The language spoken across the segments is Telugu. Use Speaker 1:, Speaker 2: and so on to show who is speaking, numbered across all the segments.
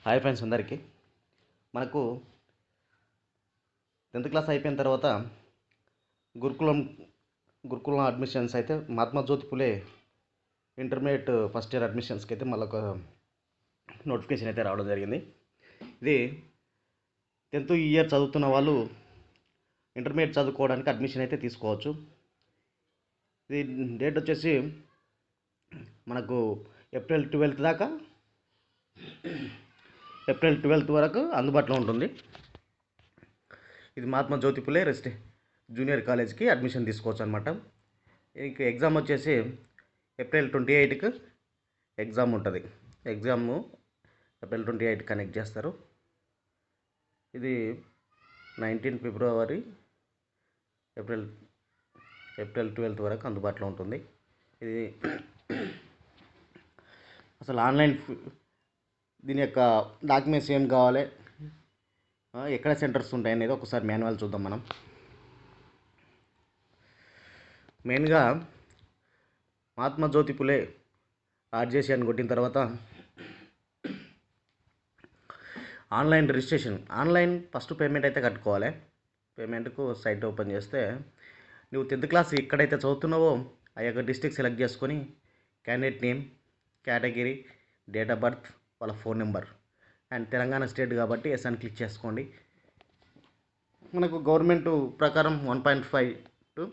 Speaker 1: హాయ్ ఫ్రెండ్స్ అందరికీ. మనకు 10th క్లాస్ అయిపోయిన తర్వాత గురుకులం గురుకులం అడ్మిషన్స్ అయితే మహాత్మా జ్యోతి పులే ఇంటర్మీడియట్ ఫస్ట్ ఇయర్ అడ్మిషన్స్కి అయితే మళ్ళీ ఒక నోటిఫికేషన్ అయితే రావడం జరిగింది. ఇది 10th ఇయర్ చదువుతున్న వాళ్ళు ఇంటర్మీడియట్ చదువుకోవడానికి అడ్మిషన్ అయితే తీసుకోవచ్చు. ఇది డేట్ వచ్చేసి మనకు ఏప్రిల్ 12th దాకా, ఏప్రిల్ 12th వరకు అందుబాటులో ఉంటుంది. ఇది మహాత్మా జ్యోతి పులే జూనియర్ కాలేజ్కి అడ్మిషన్ తీసుకోవచ్చు అనమాట. ఇంక ఎగ్జామ్ వచ్చేసి ఏప్రిల్ 28కి ఎగ్జామ్ ఉంటుంది. ఎగ్జాము ఏప్రిల్ 28 కనెక్ట్ చేస్తారు. ఇది 19 ఫిబ్రవరి ఏప్రిల్ 12th వరకు అందుబాటులో ఉంటుంది. ఇది అసలు ఆన్లైన్ దీని యొక్క డాక్యుమెంట్స్ ఏం కావాలి, ఎక్కడ సెంటర్స్ ఉంటాయి అనేది ఒకసారి మాన్యువల్ చూద్దాం. మనం మెయిన్గా మహాత్మా జ్యోతి పులే ఆర్జేసీ అని కొట్టిన తర్వాత online registration, online first payment అయితే కట్టుకోవాలి. పేమెంట్కు సైట్ ఓపెన్ చేస్తే నువ్వు 10th క్లాస్ ఎక్కడైతే చదువుతున్నావో ఆ యొక్క డిస్ట్రిక్ట్ సెలెక్ట్ చేసుకొని candidate name, category, date of birth, వాళ్ళ phone number and Telangana state కాబట్టి ఎస్ అని క్లిక్ చేసుకోండి. మనకు గవర్నమెంట్ ప్రకారం 1.5 to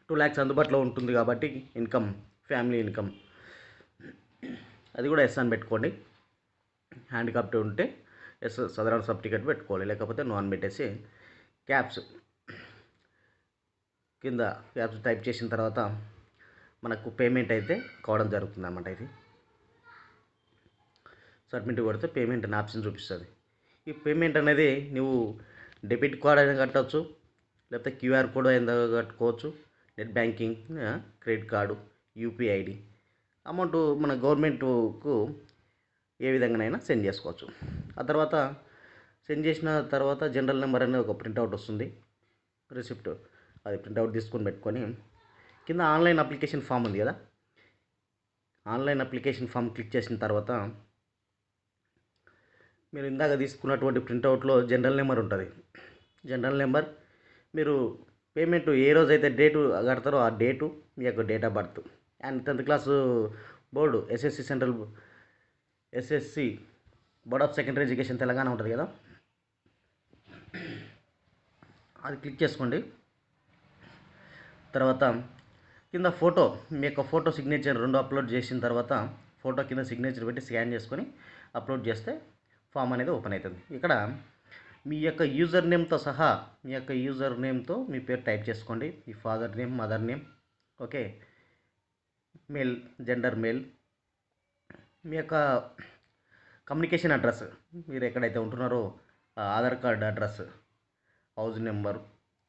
Speaker 1: 2 lakhs అందుబాటులో ఉంటుంది కాబట్టి ఇన్కమ్, ఫ్యామిలీ ఇన్కమ్, అది కూడా ఎస్ అని పెట్టుకోండి. హ్యాండిక్యాప్డ్ ఉంటే ఎస్ సదరన్ సర్టిఫికేట్ పెట్టుకోవాలి, లేకపోతే నో అని పెట్టేసి క్యాప్స్ కింద క్యాప్స్ టైప్ చేసిన తర్వాత మనకు పేమెంట్ అయితే కావడం జరుగుతుంది అన్నమాట. ఇది సబ్మిట్ కొడితే పేమెంట్ అనే ఆప్షన్ చూపిస్తుంది. ఈ పేమెంట్ అనేది నువ్వు డెబిట్ కార్డ్ అయినా కట్టవచ్చు, లేకపోతే క్యూఆర్ కోడ్ అయినా కట్టుకోవచ్చు, net banking, credit card, UPI ID, amount మన గవర్నమెంట్కు ఏ విధంగానైనా సెండ్ చేసుకోవచ్చు. ఆ తర్వాత సెండ్ చేసిన తర్వాత జనరల్ నెంబర్ అనేది ఒక ప్రింట్అవుట్ వస్తుంది, రిసిప్ట్, అది ప్రింట్అవుట్ తీసుకొని పెట్టుకొని కింద ఆన్లైన్ అప్లికేషన్ ఫామ్ ఉంది కదా, ఆన్లైన్ అప్లికేషన్ ఫామ్ క్లిక్ చేసిన తర్వాత మీరు ఇందాక తీసుకున్నటువంటి ప్రింట్అవుట్లో జనరల్ నెంబర్ ఉంటుంది. జనరల్ నెంబర్, మీరు పేమెంట్ ఏ రోజైతే డేటు కడతారో ఆ డేటు, మీ యొక్క date of birth and 10th class board SSC board of secondary education Telangana ఉంటుంది కదా, అది క్లిక్ చేసుకోండి. తర్వాత కింద ఫోటో, మీ యొక్క ఫోటో సిగ్నేచర్ 2 అప్లోడ్ చేసిన తర్వాత ఫోటో కింద సిగ్నేచర్ పెట్టి స్కాన్ చేసుకొని అప్లోడ్ చేస్తే ఫామ్ అనేది ఓపెన్ అవుతుంది. ఇక్కడ మీ యొక్క యూజర్ నేమ్తో సహా, మీ యొక్క యూజర్ నేమ్తో మీ పేరు టైప్ చేసుకోండి. మీ father name, mother name, okay, male, gender male, మీ యొక్క కమ్యూనికేషన్ అడ్రస్, మీరు ఎక్కడైతే ఉంటున్నారో Aadhaar card address, house number,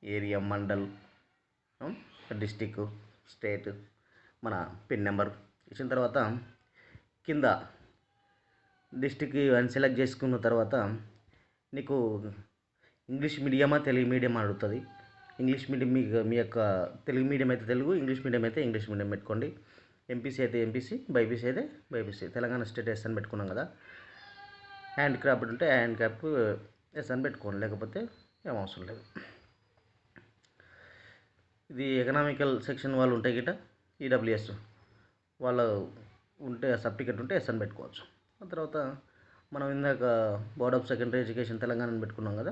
Speaker 1: area, mandal, district, state, మన పిన్ నెంబర్ ఇచ్చిన తర్వాత కింద డిస్టిక్ అని సెలెక్ట్ చేసుకున్న తర్వాత నీకు ఇంగ్లీష్ మీడియమా తెలుగు మీడియం అడుగుతుంది. ఇంగ్లీష్ మీడియం మీ యొక్క తెలుగు మీడియం అయితే తెలుగు, ఇంగ్లీష్ మీడియం అయితే ఇంగ్లీష్ మీడియం పెట్టుకోండి. ఎంపీసీ అయితే ఎంపీసీ, బైపీసీ అయితే బైపీసీ, తెలంగాణ స్టేట్ ఎస్ అని పెట్టుకున్నాం కదా. హ్యాండ్ క్రాఫ్ట్ ఉంటే హ్యాండ్ క్రాఫ్ట్ ఎస్ అని పెట్టుకోండి, లేకపోతే ఏం అవసరం లేదు. ఇది ఎకనామికల్ సెక్షన్ వాళ్ళు ఉంటాయి గిట, ఈడబ్ల్యూఎస్ వాళ్ళు ఉంటే సర్టిఫికెట్ ఉంటే ఎస్ అని పెట్టుకోవచ్చు. ఆ తర్వాత మనం ఇందాక board of secondary education Telangana అని పెట్టుకున్నాం కదా,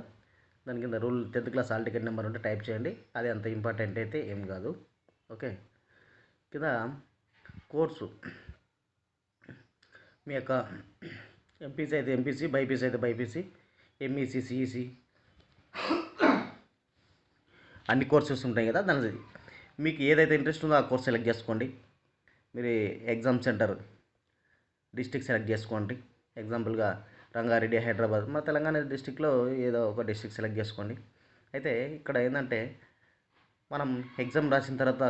Speaker 1: దాని కింద 10th class hall ticket number ఉంటే టైప్ చేయండి. అది అంత ఇంపార్టెంట్ అయితే ఏం కాదు, ఓకే. కింద కోర్సు, మీ యొక్క ఎంపీసీ అయితే ఎంపీసీ, బైపీసీ అయితే బైపీసీ, ఎంఈసీ, సిఈసీ అన్ని కోర్సెస్ ఉంటాయి కదా, దాని మీకు ఏదైతే ఇంట్రెస్ట్ ఉందో ఆ కోర్స్ సెలెక్ట్ చేసుకోండి. మీరు ఎగ్జామ్ సెంటర్ డిస్ట్రిక్ట్ సెలెక్ట్ చేసుకోండి. ఎగ్జాంపుల్గా రంగారెడ్డి, హైదరాబాద్, మా తెలంగాణ డిస్ట్రిక్ట్లో ఏదో ఒక డిస్ట్రిక్ట్ సెలెక్ట్ చేసుకోండి. అయితే ఇక్కడ ఏంటంటే మనం ఎగ్జామ్ రాసిన తర్వాత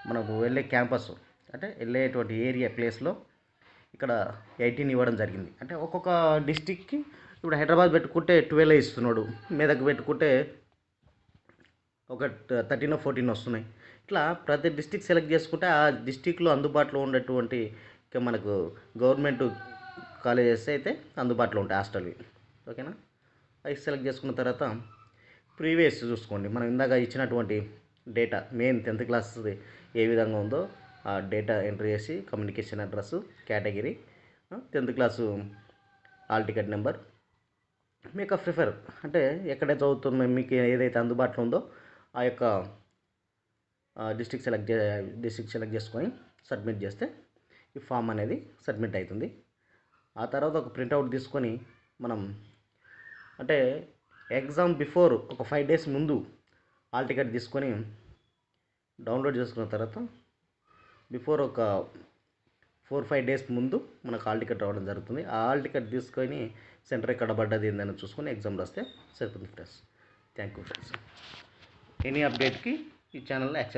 Speaker 1: మనకు వెళ్ళే క్యాంపస్, అంటే వెళ్ళేటువంటి ఏరియా ప్లేస్లో ఇక్కడ 18 ఇవ్వడం జరిగింది. అంటే ఒక్కొక్క డిస్ట్రిక్ట్కి ఇప్పుడు హైదరాబాద్ పెట్టుకుంటే 12 ఇస్తున్నాడు, మెదక్ పెట్టుకుంటే ఒక 13 or 14 వస్తున్నాయి. ఇట్లా ప్రతి డిస్ట్రిక్ట్ సెలెక్ట్ చేసుకుంటే ఆ డిస్ట్రిక్ట్లో అందుబాటులో ఉన్నటువంటి మనకు గవర్నమెంట్ కాలేజెస్ అయితే అందుబాటులో ఉంటాయి హాస్టల్వి. ఓకేనా. అవి సెలెక్ట్ చేసుకున్న తర్వాత ప్రీవియస్ చూసుకోండి. మనం ఇందాక ఇచ్చినటువంటి డేటా మెయిన్ 10th క్లాస్ ఏ విధంగా ఉందో ఆ డేటా ఎంటర్ చేసి communication address, category, 10th class hall ticket number, మీకు ప్రిఫర్ అంటే ఎక్కడ చదువుతున్న మీకు ఏదైతే అందుబాటులో ఉందో ఆ యొక్క డిస్ట్రిక్ట్ సెలెక్ట్ చేసుకొని సబ్మిట్ చేస్తే ఈ ఫామ్ అనేది సబ్మిట్ అవుతుంది. ఆ తర్వాత ఒక ప్రింట్అవుట్ తీసుకొని మనం అంటే ఎగ్జామ్ బిఫోర్ ఒక 5 days ముందు హాల్ టికెట్ తీసుకొని డౌన్లోడ్ చేసుకున్న తర్వాత బిఫోర్ ఒక 4-5 days ముందు మనకు హాల్ టికెట్ రావడం జరుగుతుంది. ఆ హాల్ టికెట్ తీసుకొని సెంటర్ ఎక్కడ పడ్డది ఏందని చూసుకొని ఎగ్జామ్ రాస్తే సరిపోతుంది friends. Thank you friends. Any అప్డేట్కి ఈ ఛానల్ని యాక్సెప్ట్